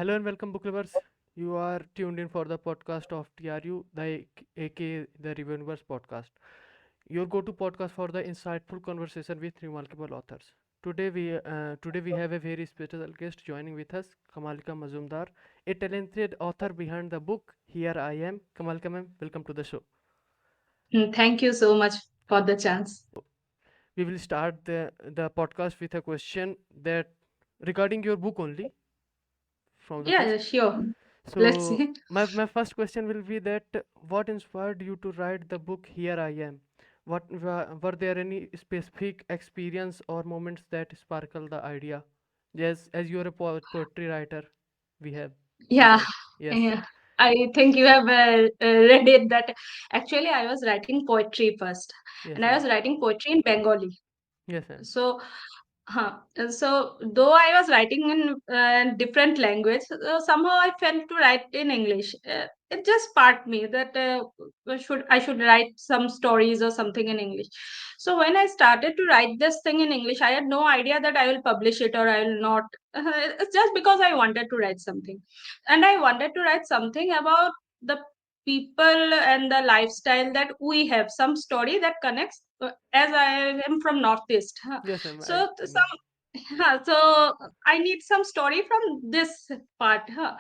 Hello and welcome, book lovers. You are tuned in for the podcast of TRU, the aka the Universe podcast. Your go-to podcast for the insightful conversation with remarkable authors. Today we have a very special guest joining with us, Kamalika Mazumdar, a talented author behind the book Here I Am. Kamalika ma'am, welcome to the show. Thank you so much for the chance. We will start the podcast with a question that regarding your book only from the Yeah, first. sure. Let's So see. my first question will be that what inspired you to write the book Here I Am? Were there any specific experience or moments that sparkle the idea? Yes, as you are a poetry writer, we have Yeah, decided. Yes, yeah. I think you have read it that actually I was writing poetry first, yes, and I ma'am. was writing poetry in Bengali. Yes, ma'am. So, so though I was writing in different language, somehow I felt to write in English. It just sparked me that I should write some stories or something in English. So when I started to write this thing in English, I had no idea that I will publish it or I will not. It's just because I wanted to write something, and I wanted to write something about the people and the lifestyle that we have. Some story that connects. As I am from Northeast, huh? Yes, ma'am. I So know. so I need some story from this part, huh?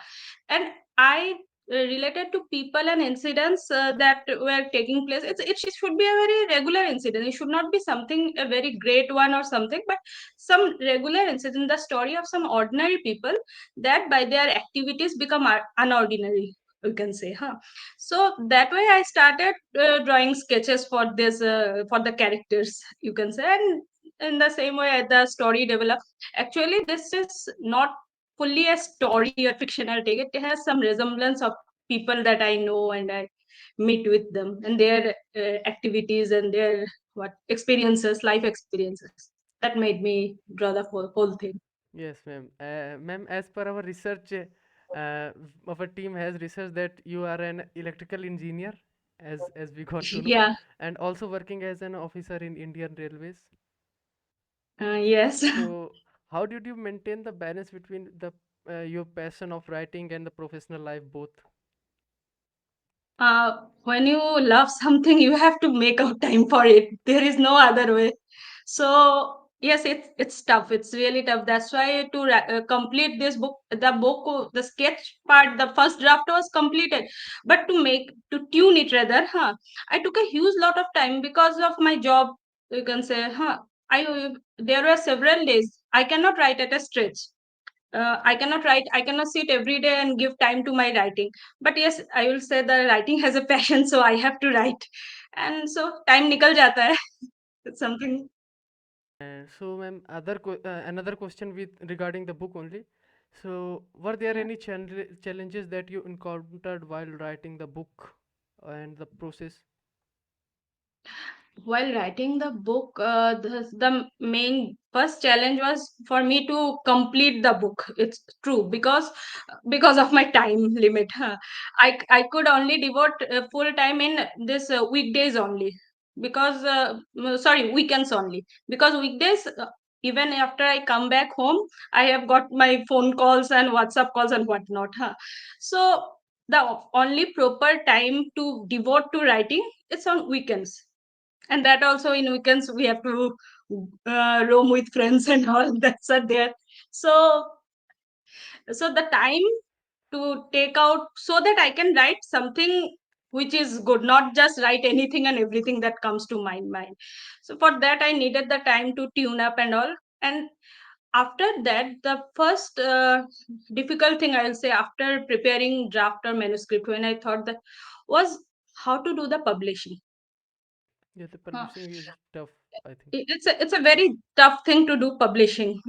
And I related to people and incidents that were taking place. It should be a very regular incident. It should not be something a very great one or something, but some regular incident, the story of some ordinary people that by their activities become unordinary, you can say, huh? So that way I started drawing sketches for this for the characters, you can say, and in the same way the story develops. Actually, this is not fully a story or fiction. I'll take it. It has some resemblance of people that I know and I meet with them and their activities and their what experiences, life experiences. That made me draw the whole thing. Yes, ma'am. Ma'am, as per our research, our team has researched that you are an electrical engineer, as we got to know, Yeah. and also working as an officer in Indian Railways. Yes. So, how did you maintain the balance between the your passion of writing and the professional life both? When you love something, you have to make out time for it. There is no other way. So yes, it's tough. It's really tough. That's why to complete this book, the sketch part, the first draft was completed, but to tune it rather, huh? I took a huge lot of time because of my job. You can say, huh? I there were several days I cannot write at a stretch. I cannot write, I cannot sit every day and give time to my writing. But yes, I will say the writing has a passion, so I have to write. And so time nikal jata hai. It's something. So, ma'am, another question with regarding the book only. So, were there any challenges that you encountered while writing the book and the process? While writing the book, the main first challenge was for me to complete the book. It's true because of my time limit. Huh. I could only devote full time in this weekdays only, because sorry, weekends only, because weekdays. Even after I come back home, I have got my phone calls and WhatsApp calls and whatnot. Huh. So the only proper time to devote to writing, it's on weekends, and that also in weekends we have to roam with friends and all that's are there. So the time to take out so that I can write something which is good, not just write anything and everything that comes to my mind. So for that I needed the time to tune up and all. And after that, the first difficult thing I'll say after preparing draft or manuscript, when I thought that, was how to do the publishing. Yeah, the Huh. publishing is tough, I think. It's a very tough thing to do publishing.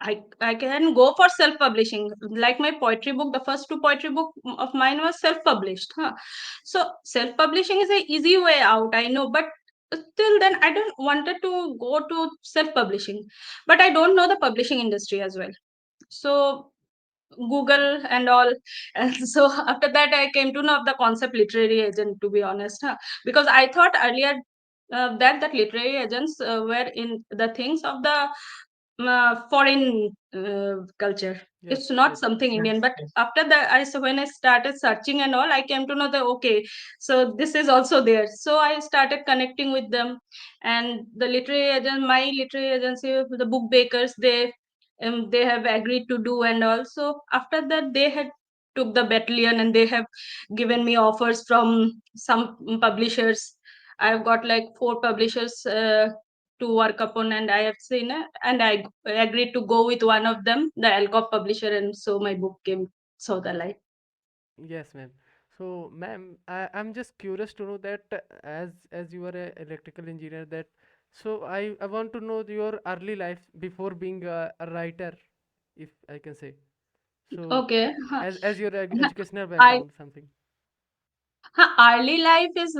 I can go for self publishing, like my poetry book. The first two poetry book of mine was self published, huh? So self publishing is a easy way out, I know, but till then I don't wanted to go to self publishing, but I don't know the publishing industry as well. So Google and all. And so after that I came to know of the concept literary agent, to be honest, huh? Because I thought earlier that literary agents were in the things of the foreign culture. Yes, It's not yes, something Indian. But after that, when I started searching and all, I came to know that okay, so this is also there. So I started connecting with them, and the literary agent, my literary agency, the book bakers, they have agreed to do, and also after that they had took the battalion and they have given me offers from some publishers. I've got like 4 publishers to work upon, and I have seen it, and I agreed to go with one of them, the Alcott publisher, and so my book came saw the light. yes, ma'am. So, ma'am, I'm just curious to know that as you are a electrical engineer, that so I want to know your early life before being a writer, if I can say. So, Okay, as your educational I background, something. early life is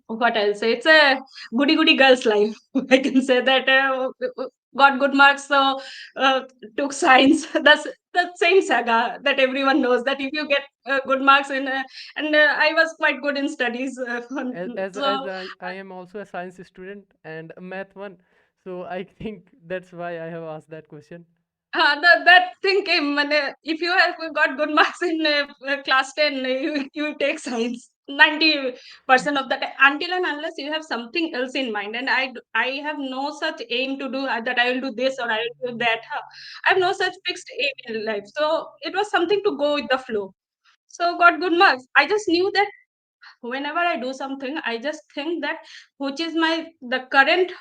what I'll say. It's a goody goody girl's life. I can say that got good marks, so uh, took science. That's the same saga that everyone knows. That if you get good marks in, and I was quite good in studies. As So I am also a science student and a math one, so I think that's why I have asked that question. that thing came. If you have got good marks in class 10, you take science 90% of the time, until and unless you have something else in mind. And I have no such aim to do that I will do this or I will do that. I have no such fixed aim in life. So it was something to go with the flow. So got good marks. I just knew that whenever I do something, I just think that which is my the current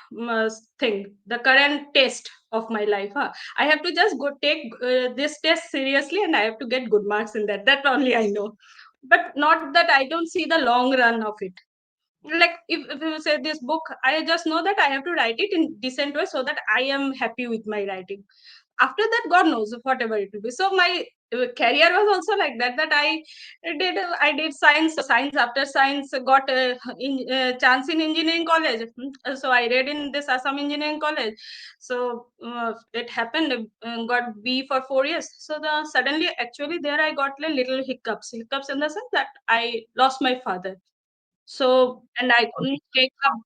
thing, the current test of my life. I have to just go take this test seriously, and I have to get good marks in that. That only I know, but not that I don't see the long run of it. Like if you say this book, I just know that I have to write it in decent way so that I am happy with my writing. After that, God knows whatever it will be. So my career was also like that, that I did science. After science, got a chance in engineering college. So I read in this Assam engineering college. So it happened, got B for 4 years. So the suddenly, actually, there I got a little hiccups in the sense that I lost my father. So, and I couldn't take up,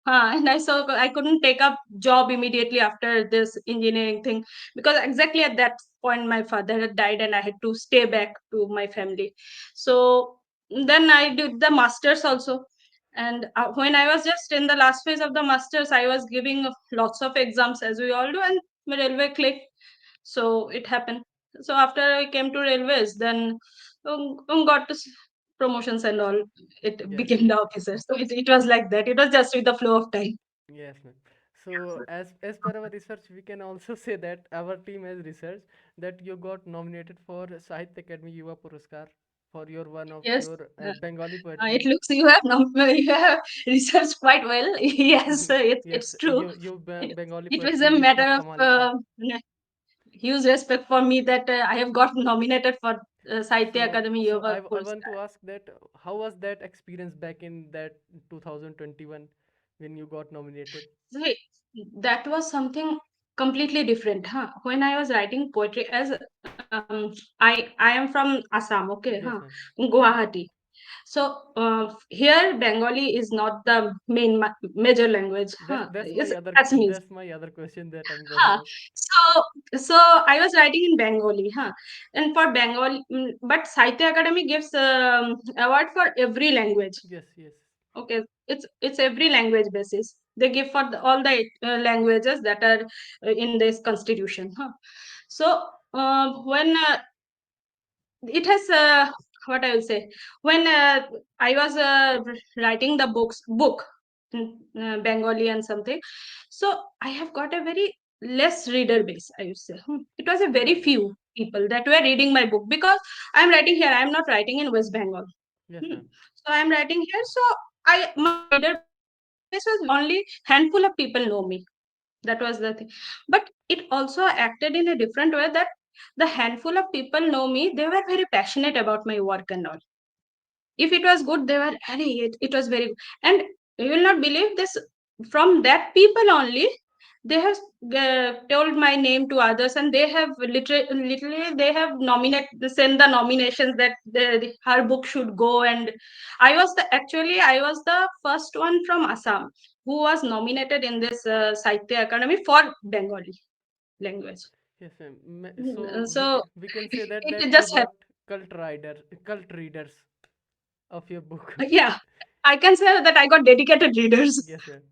and I couldn't take up job immediately after this engineering thing, because exactly at that point my father had died and I had to stay back to my family. So then I did the masters also, and when I was just in the last phase of the masters, I was giving lots of exams as we all do, and my railway clicked. So it happened. So after I came to railways, then got to promotions and all. It Yes, became the officer. So it was like that. It was just with the flow of time. yes, ma'am. So as per our research, we can also say that our team has researched that you got nominated for Sahitya Academy Yuva Puraskar for your one of Yes. your Bengali It poetry. looks you have you have researched quite well. Yes, Yes, it's true. you Bengali It was a poetry matter of of Kamalika. huge respect for me that I have got nominated for Sahitya So, Academy so Yoga I want Puraskar. to ask that how was that experience back in that 2021 when you got nominated? Wait, that was something completely different, huh? When I was writing poetry, as I am from Assam, okay, huh? Yes, ma'am. Guwahati. So here Bengali is not the major language, huh? It's Assamese. That's my other question that I'm gonna Huh. ask. So I was writing in Bengali, huh? And for Bengali, but Sahitya Academy gives award for every language. Yes, yes, Okay, it's every language basis. They give for all the languages that are in this constitution. Huh? So when it has what I will say, when I was writing the book in Bengali and something, so I have got a very less reader base. I would say it was a yes, very ma'am. few people that were reading my book, because I'm writing here. I'm not writing in West Bengal. Yes, ma'am. So I'm writing here. So I my reader base was only handful of people know me. That was the thing. But it also acted in a different way, that the handful of people know me. They were very passionate about my work and all. If it was good, they were, "Arey, it was very good." And you will not believe this, from that people only, they have told my name to others, and they have literally they have send the nominations that her book should go. And I was the first one from Assam who was nominated in this Sahitya Academy for Bengali. language. Yes, ma'am. So So we can say that it you just got happened. cult readers of your book. Yeah, I can say that I got dedicated readers. Yes, ma'am.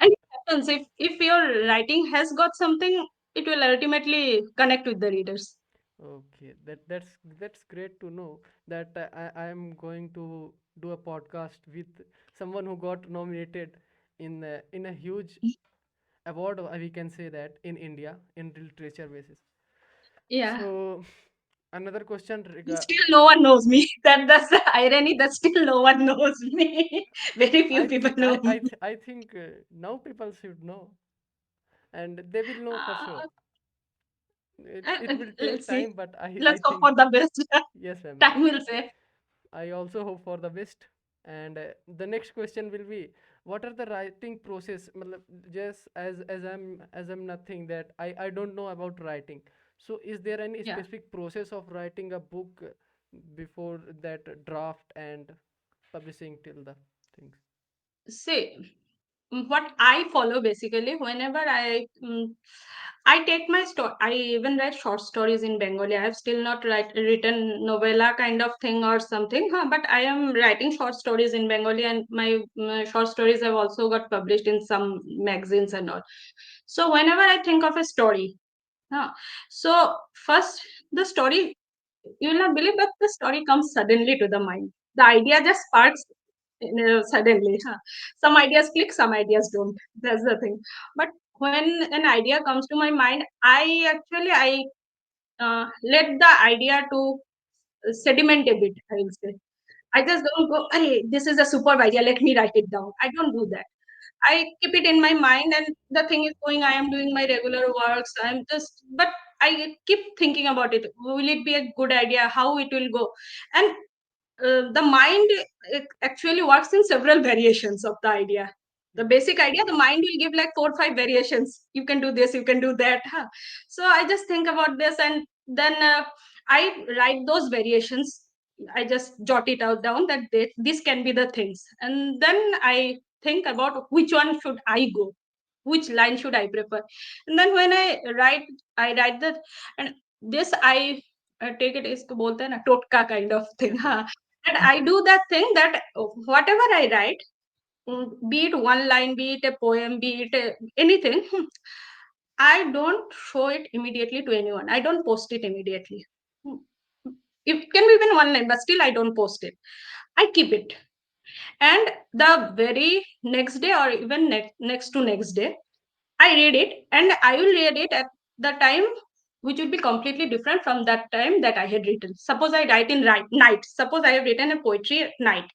And it happens if your writing has got something, it will ultimately connect with the readers. Okay, that's great to know that I am going to do a podcast with someone who got nominated in a huge award, or we can say that, in India in literature basis. Yeah. So another question Still no one knows me. That's the irony that still no one knows me. Very few people know me. I think now people should know, and they will know for sure. Uh, It will take let's see. time, but I Let's hope think for the best. yes, ma'am. Time will say. I also hope for the best. And the next question will be, what are the writing process? matlab, just as I'm nothing that I don't know about writing. So is there any Yeah. specific process of writing a book before that draft and publishing till the things? See, what I follow basically whenever I take my story. I even write short stories in Bengali. I have still not written novella kind of thing or something, huh? But I am writing short stories in Bengali, and my short stories have also got published in some magazines and all. So whenever I think of a story, huh? So first the story, you will not believe, but the story comes suddenly to the mind. The idea just sparks suddenly. Huh? Some ideas click, some ideas don't. That's the thing. But when an idea comes to my mind, I let the idea to sediment a bit. I will say. I just don't go, hey, this is a superb idea. Let me write it down. I don't do that. I keep it in my mind, and the thing is going. I am doing my regular works. But I keep thinking about it. Will it be a good idea? How it will go? And the mind, it actually works in several variations of the idea. The Yes. basic idea, the mind will give like 4 or 5 variations. You can do this, you can do that. Huh? So I just think about this, and then I write those variations. I just jot it out down that this can be the things, and then I think about which one should I go, which line should I prefer. And then when I write that, and this I take it is bolte hai na totka kind of thing. Yes, ma'am. Huh? And I do that thing that whatever I write, be it one line, be it a poem, be it anything, I don't show it immediately to anyone. I don't post it immediately. Hmm. It can be even one line, but still I don't post it. I keep it. And the very next day, or even next to next day, I read it, and I will read it at the time which would be completely different from that time that I had written. Suppose I write in night. Suppose I have written a poetry at night.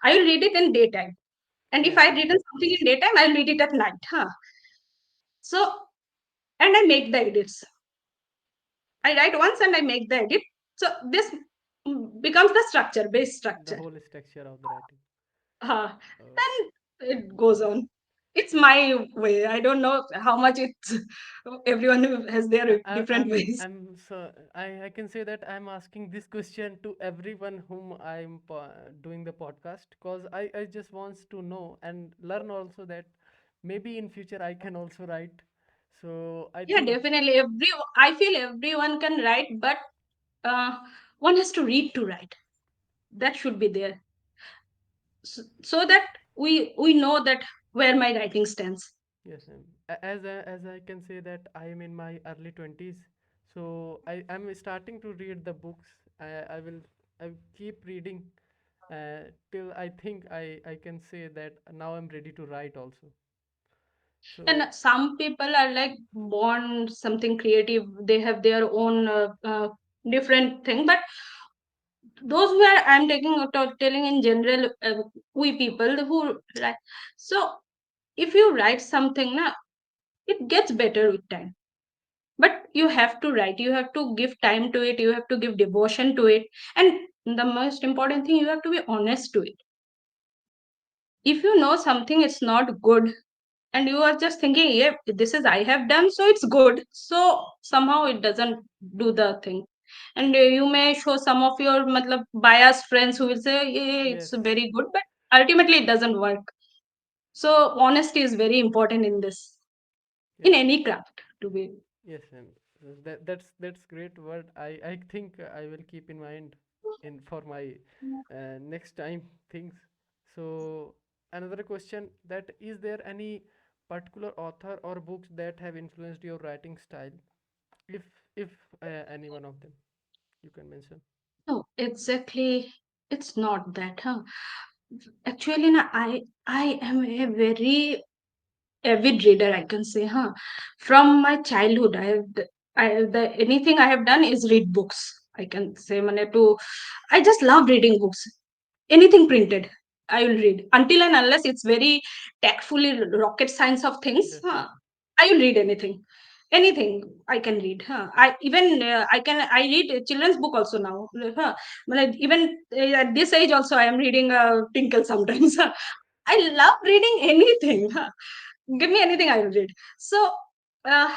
I will read it in daytime. And if Yes, I had ma'am. written something in daytime, I will read it at night. Huh? So, and I make the edits. I write once and I make the edit. So this becomes the structure, base The structure. whole structure of the writing. Oh. Then it goes on. It's my way. I don't know how much it's everyone has their different ways. I can say that I'm asking this question to everyone whom doing the podcast, because I just wants to know and learn also that maybe in future I can also write. So I Yeah, think definitely. I feel everyone can write, but uh, one has to read to write. That should be there, so that we know that where my writing stands. yes, ma'am. As I can say that I am in my early 20s, so I'm starting to read the books. I will keep reading till I think I can say that now I'm ready to write also. So And some people are like born something creative. They have their own different thing. But those who are, I'm telling in general, we people who like. So if you write something, na, it gets better with time. But you have to write. You have to give time to it. You have to give devotion to it. And the most important thing, you have to be honest to it. If you know something is not good, and you are just thinking, yeah, this is I have done, so it's good, so somehow it doesn't do the thing. And you may show some of your matlab, biased friends who will say, yeah, it's yes, very good, but ultimately it doesn't work. So honesty is very important in this, in yes, any craft to be. Yes, ma'am. That's great word. I think I will keep in mind in for my next time things. So another question, that is there any particular author or books that have influenced your writing style? If any one of them you can mention. No, exactly. It's not that, huh? Actually, na, I am a very avid reader, I can say, huh? From my childhood, the anything I have done is read books. I can say, mane to, I just love reading books. Anything printed, I will read until and unless it's very tactfully rocket science of things. Yes. Huh? I will read anything I can read. Huh? I read children's book also now. Huh? Even at this age also I am reading Tinkle sometimes. Huh? I love reading anything. Huh? Give me anything, I will read. So uh,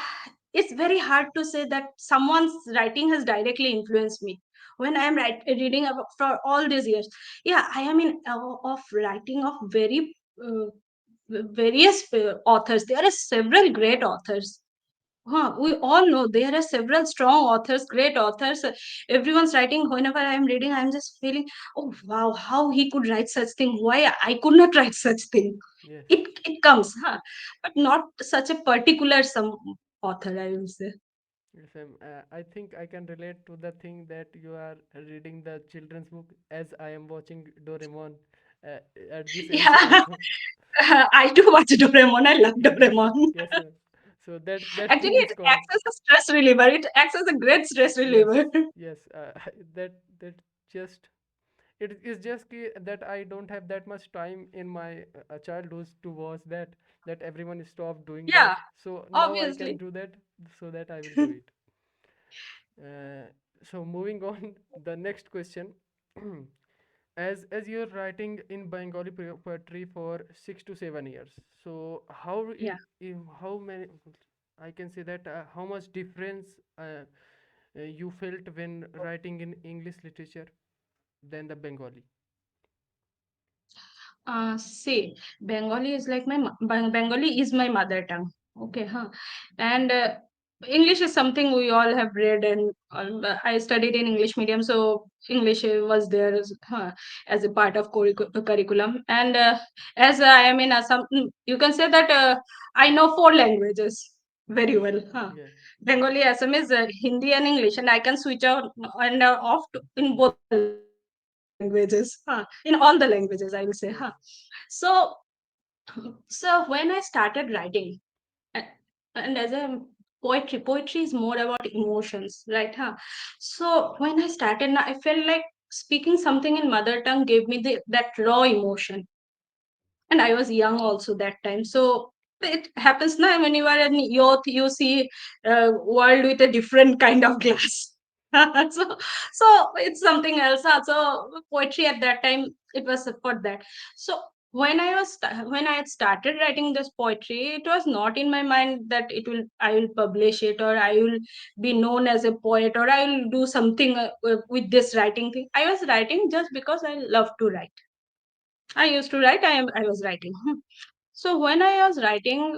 it's very hard to say that someone's writing has directly influenced me when I am reading for all these years. Yeah, I am in awe of writing of very various authors. There are several great authors. Huh, we all know there are several strong authors, great authors. Everyone's writing. Whenever I am reading, I'm just feeling, oh wow, how he could write such thing. Why I could not write such thing. Yes. It comes, huh? But not such a particular some author, I will say. Yes, ma'am. I think I can relate to the thing that you are reading the children's book as I am watching Doraemon uh, at this age Yeah, also. I do watch Doraemon. I love Doraemon. Yes, ma'am. So that Actually, thing is it common. acts as a stress reliever. It acts as a great stress Yes, reliever. yes. That just it is just that I don't have that much time in my childhood to watch that everyone stopped doing Yeah, that. So now I can obviously. do that. So that I will do it. Uh, so moving on, the next question. As you're writing in Bengali poetry for 6 to 7 years, so Yeah. how many, I can say that how much difference you felt when writing in English literature than the Bengali? See, Bengali is like Bengali is my mother tongue. Okay, huh? And English is something we all have read, and I studied in English medium, so English was there as a part of curriculum. And as I am in Assam, you can say that I know four languages very well. Huh? Yeah. Bengali, Assamese, Hindi, and English, and I can switch out and off in both the languages. In all the languages, I will say. Huh? Yes. So so when I started writing, a- and as a poetry is more about emotions, right? Huh? So when I started, I felt like speaking something in mother tongue gave me that raw emotion, and I was young also that time. So it happens now when you are in youth, you see world with a different kind of glass. so it's something else. So poetry at that time, it was for that. So when I had started writing this poetry, it was not in my mind that I will publish it, or I will be known as a poet, or I will do something with this writing thing. I was writing just because I love to write. I used to write. I was writing. So when I was writing,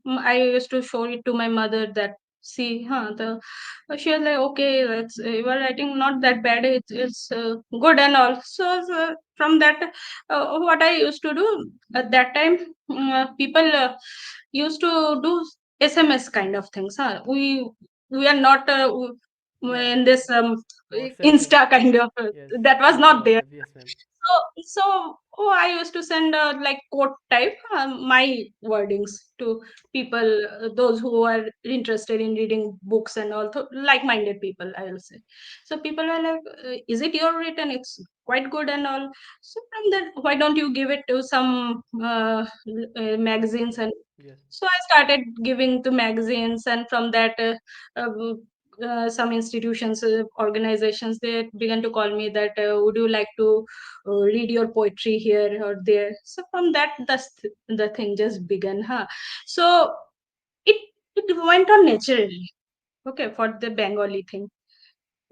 I used to show it to my mother that see, the she was like, okay, that's you are writing not that bad. It's good and all. So from that, what I used to do at that time, people used to do SMS kind of things. Huh? We are not Yeah. in this WhatsApp thing. Insta kind of Yes. that was Insta not there. WhatsApp. Yes, ma'am. I used to send like quote type my wordings to people, those who are interested in reading books and also like-minded people, I will say. So people are like, "Is it your written? It's quite good and all." So from that, why don't you give it to some magazines? And Yes. so I started giving to magazines, and from that, some institutions, organizations, they began to call me that, would you like to read your poetry here or there? So from that, the thing just began. Huh? So it it went on naturally. Okay, for the Bengali thing,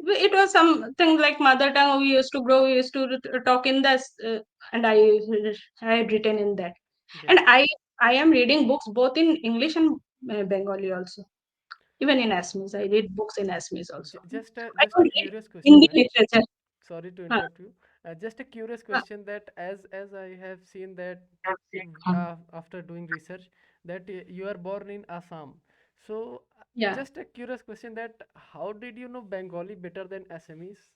it was something like mother tongue. We used to grow. We used to talk in this, and I had written in that. Yes. And I am reading books both in English and Bengali also. Even in Assamese, I read books in Assamese also. I Just a don't read curious question, Hindi right? literature. Sorry to Huh, interrupt you. Just a curious huh, question that as I have seen that after doing research that you are born in Assam. So yeah. just a curious question that how did you know Bengali better than Assamese?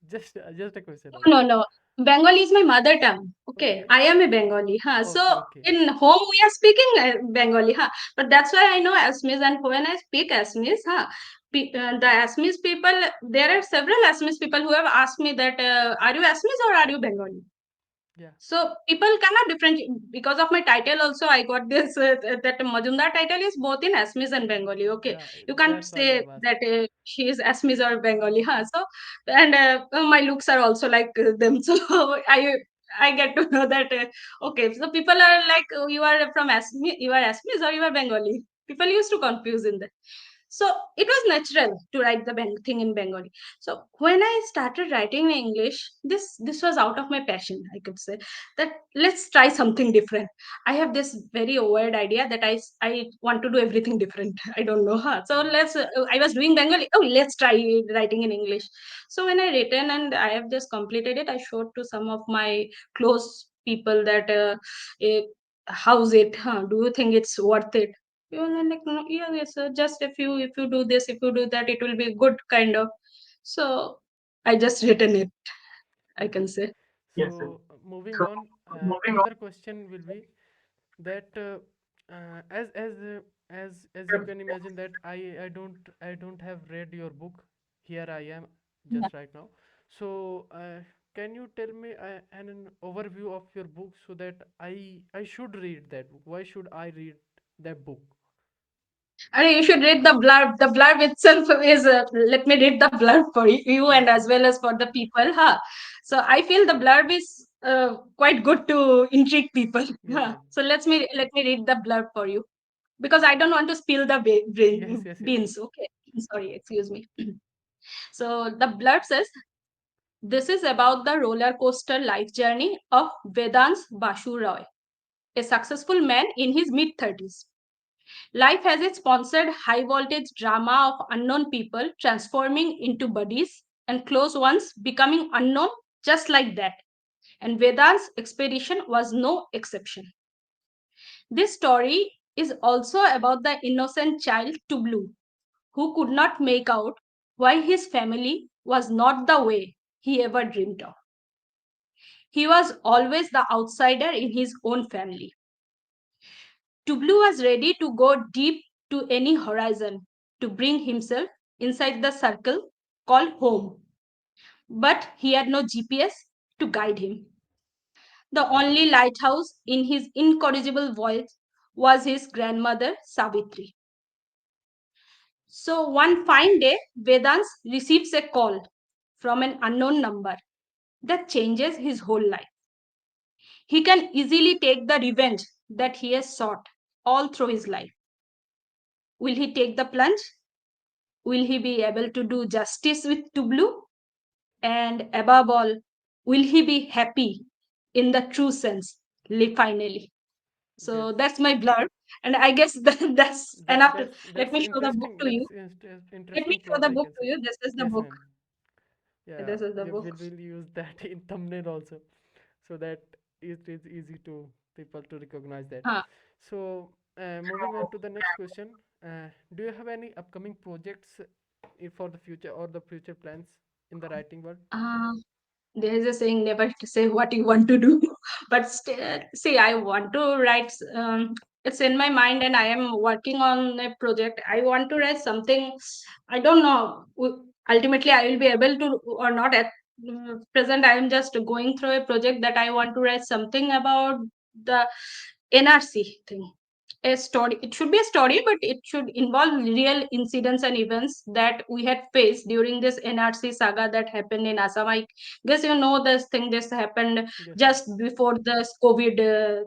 Just a question No, also. no, no. Bengali is my mother tongue. Okay, Okay. I am a Bengali. Huh? So Okay, okay. in home we are speaking Bengali. Huh? But that's why I know Assamese, and when I speak Assamese, huh? The Assamese people, there are several Assamese people who have asked me that, are you Assamese or are you Bengali? Yeah. So people cannot differentiate because of my title. Also, I got this that Mazumdar title is both in Assamese and Bengali. Okay, Yeah, you can't that's why say I've asked. that she is Assamese or Bengali. Huh? So and my looks are also like them. So I get to know that okay. So people are like, oh, you are from Assamese, you are Assamese or you are Bengali. People used to confuse in that. So it was natural to write the thing in Bengali. So when I started writing in English, this was out of my passion, I could say, that let's try something different. I have this very weird idea that I want to do everything different. I don't know how. So Yeah. let's. I was doing Bengali. Oh, let's try writing in English. So when I written and I have just completed it, I showed to some of my close people that eh, how's it? Huh? Do you think it's worth it? You know, like, no, yeah, yes, just if you do this, if you do that, it will be good kind of. So I just written it, I Okay. can say. So moving on, another question will be that as you can imagine that I don't have read your book. Here I am Yeah. just right now. So can you tell me an overview of your book so that I should read that book? Why should I read that book? I mean, you should read the blurb. The blurb itself is, let me read the blurb for you and Yes, as yes, well as for the people. Huh? So I feel the blurb is quite good to intrigue people. yes, Huh? yes, So let me read the blurb for you because I don't want to spill the yes, yes, yes. beans. Okay, sorry, excuse me. So the blurb says, this is about the roller coaster life journey of Vedans Basu Roy, a successful man in his mid 30s. Life has its sponsored high voltage drama of unknown people transforming into buddies and close ones becoming unknown just like that. And Vedant's expedition was no exception. This story is also about the innocent child Tublu, who could not make out why his family was not the way he ever dreamed of. He was always the outsider in his own family. Tublu was ready to go deep to any horizon to bring himself inside the circle called home. But he had no GPS to guide him. The only lighthouse in his incorrigible voyage was his grandmother Savitri. So one fine day, Vedans receives a call from an unknown number that changes his whole life. He can easily take the revenge that he has sought all through his life. Will he take the plunge? Will he be able to do justice with Tublu? And above all, will he be happy in the true sense, finally? Yes. So that's my blurb. And I guess that's enough. Let That's me show the book interesting. to you. That's Let me interesting show plot, the I book can to say. you. This is the Yes, book. ma'am. Yeah, This is the book. will use that in thumbnail also, so that it is easy to people to recognize that. Huh. So moving on to the next question, do you have any upcoming projects for the future or the future plans in the writing world? Uh, there is a saying, never to say what you want to do, but see, I want to write. It's in my mind, and I am working on a project. I want to write something. I don't know. Ultimately, I will be able to or not at present. I am just going through a project that I want to write something about the NRC thing. A story. It should be a story, but it should involve real incidents and events that we had faced during this NRC saga that happened in Assam. I guess you know this thing. This happened Yes, yes. just before this COVID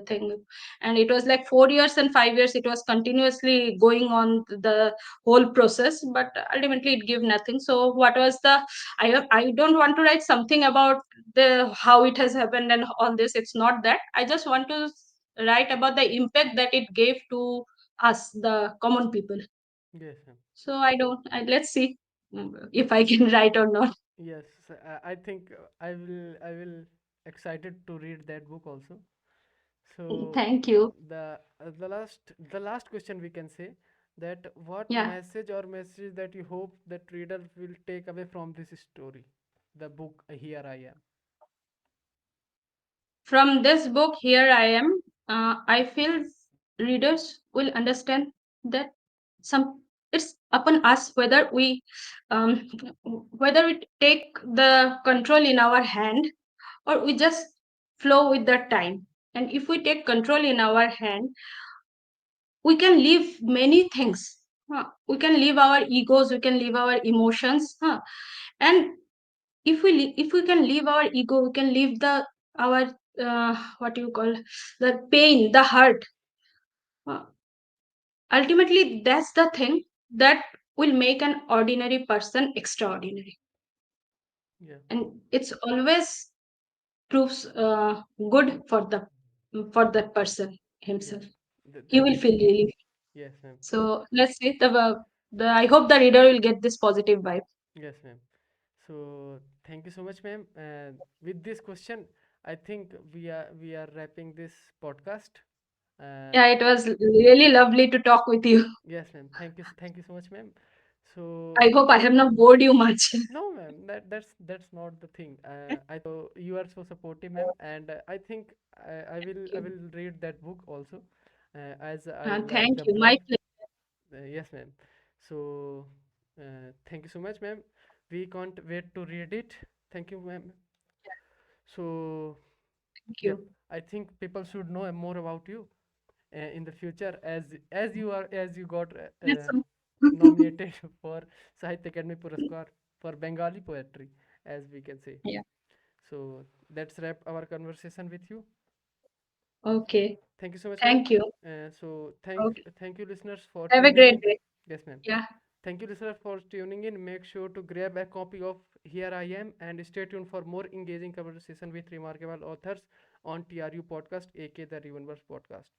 thing, and it was like 4 years and 5 years. It was continuously going on the whole process, but ultimately it gave nothing. So what was the? I don't want to write something about the how it has happened and all this. It's not that. I just want to write about the impact that it gave to us, the common people. Yes, ma'am. So let's see if I can write or not. Yes, I think I will excited to read that book also. So Thank you. the last question we can say that what Yeah. message that you hope that reader will take away from this story, the book Here I Am. From this book, Here I Am, I feel readers will understand that some it's upon us um, whether we take the control in our hand or we just flow with the time. And if we take control in our hand, we can leave many things. We can leave our egos, we can leave our emotions, and if we can leave our ego, we can leave the our what you call the pain, the hurt. Uh, Ultimately, that's the thing that will make an ordinary person extraordinary, Yeah, and it's always proves good for that person yeah. himself. He That's will feel relief. yes, ma'am. So let's say the I hope the reader will get this positive vibe. Yes, ma'am. So thank you so much, ma'am. And with this question, I think we are wrapping this podcast. Uh, Yeah, it was really lovely to talk with you. yes, ma'am. Thank you so much, ma'am. I So hope I have not bored you much. no, ma'am. That's not the thing. I think you are so supportive, ma'am, and I think I will read that book also, as I like Thank the you. My blood. pleasure. Yes, ma'am. So thank you so much, ma'am. We can't wait to read it. Thank you, ma'am. So Thank yep, you. I think people should know more about you in the future, as you got Yes. nominated for Sahitya Academy Puraskar for Bengali poetry, as we can say. Yeah. So let's wrap our conversation with you. Okay. Thank you so much, ma'am. Thank you. So Okay. thank you, listeners, for Have a tuning great in. day. Yes, ma'am. Yeah. Thank you, listeners, for tuning in. Make sure to grab a copy of Here I Am and stay tuned for more engaging conversation with remarkable authors on TRU podcast, aka the Universe podcast.